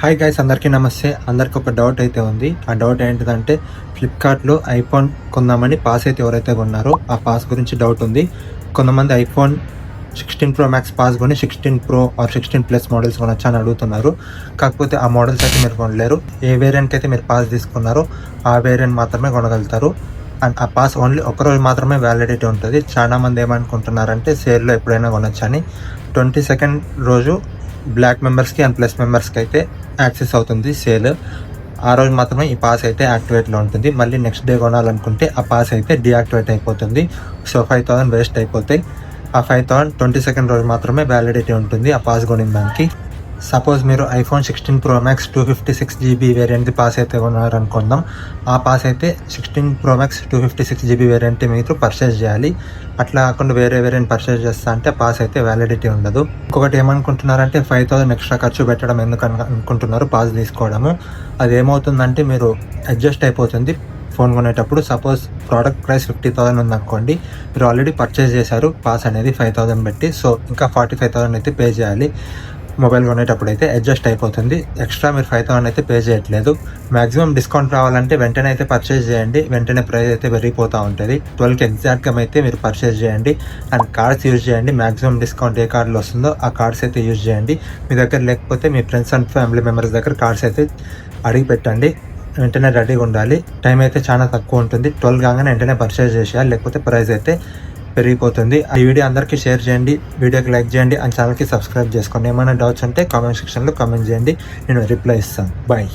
Hi guys, అందరికీ నమస్తే. అందరికి ఒక డౌట్ అయితే ఉంది. ఆ డౌట్ ఏంటిదంటే ఫ్లిప్కార్ట్లో ఐఫోన్ కొందామని పాస్ అయితే ఎవరైతే కొన్నారో ఆ పాస్ గురించి డౌట్ ఉంది. కొంతమంది ఐఫోన్ 16 Pro Max పాస్ కొని 16 Pro ఆర్ 16 Plus మోడల్స్ కొనొచ్చా అని అడుగుతున్నారు. కాకపోతే ఆ మోడల్స్ అయితే మీరు కొనలేరు. ఏ వేరియంట్కి అయితే మీరు పాస్ తీసుకున్నారో ఆ వేరియంట్ మాత్రమే కొనగలుగుతారు. అండ్ ఆ పాస్ ఓన్లీ ఒకరోజు మాత్రమే వ్యాలిడిటీ ఉంటుంది. చాలామంది ఏమనుకుంటున్నారంటే సేల్లో ఎప్పుడైనా కొనొచ్చని. 22nd రోజు బ్లాక్ మెంబర్స్కి అండ్ ప్లస్ మెంబర్స్కి అయితే యాక్సెస్ అవుతుంది సేల్. ఆ రోజు మాత్రమే ఈ పాస్ అయితే యాక్టివేట్లో ఉంటుంది. మళ్ళీ నెక్స్ట్ డే కొనాలనుకుంటే ఆ పాస్ అయితే డీయాక్టివేట్ అయిపోతుంది. సో 5,000 వేస్ట్ అయిపోతాయి. ఆ 5,000 22nd రోజు మాత్రమే వ్యాలిడిటీ ఉంటుంది ఆ పాస్ కొనిన దానికి. సపోజ్ మీరు ఐఫోన్ 16 Pro Max 256GB వేరియంట్ది పాస్ అయితే కొన్నారనుకుందాం. ఆ పాస్ అయితే 16 Pro Max 256GB వేరియంట్ మీరు పర్చేస్ చేయాలి. అట్లా కాకుండా వేరే వేరియంట్ పర్చేస్ చేస్తా అంటే పాస్ అయితే వ్యాలిడిటీ ఉండదు. ఇంకొకటి ఏమనుకుంటున్నారంటే 5,000 ఎక్స్ట్రా ఖర్చు పెట్టడం ఎందుకు అనుకుంటున్నారు పాస్ తీసుకోవడము. అది ఏమవుతుందంటే మీరు అడ్జస్ట్ అయిపోతుంది ఫోన్ కొనేటప్పుడు. సపోజ్ ప్రోడక్ట్ ప్రైస్ 50,000 ఉందనుకోండి, మీరు ఆల్రెడీ పర్చేస్ చేశారు పాస్ అనేది 5,000 పెట్టి. సో ఇంకా 45,000 అయితే పే చేయాలి. మొబైల్ కొనేటప్పుడు అయితే అడ్జస్ట్ అయిపోతుంది. ఎక్స్ట్రా మీరు 5,000 అయితే పే చేయట్లేదు. మ్యాక్సిమం డిస్కౌంట్ రావాలంటే వెంటనే అయితే పర్చేస్ చేయండి. వెంటనే ప్రైస్ అయితే పెరిగిపోతూ ఉంటుంది. 12కి ఎగ్జాక్ట్గా అయితే మీరు పర్చేస్ చేయండి. అండ్ కార్డ్స్ యూజ్ చేయండి. మ్యాక్సిమం డిస్కౌంట్ ఏ కార్డులో వస్తుందో ఆ కార్డ్స్ అయితే యూజ్ చేయండి. మీ దగ్గర లేకపోతే మీ ఫ్రెండ్స్ అండ్ ఫ్యామిలీ మెంబర్స్ దగ్గర కార్డ్స్ అయితే అడిగి పెట్టండి. వెంటనే రెడీగా ఉండాలి. టైం అయితే చాలా తక్కువ ఉంటుంది. 12 కాగానే వెంటనే పర్చేస్ చేసేయాలి, లేకపోతే ప్రైస్ అయితే పెరిగిపోతుంది. ఈ వీడియో అందరికీ షేర్ చేయండి, వీడియోకి లైక్ చేయండి, అండ్ ఛానల్కి సబ్స్క్రైబ్ చేసుకోండి. ఏమైనా డౌట్స్ ఉంటే కామెంట్ సెక్షన్లో కామెంట్ చేయండి, నేను రిప్లై ఇస్తాను. బాయ్.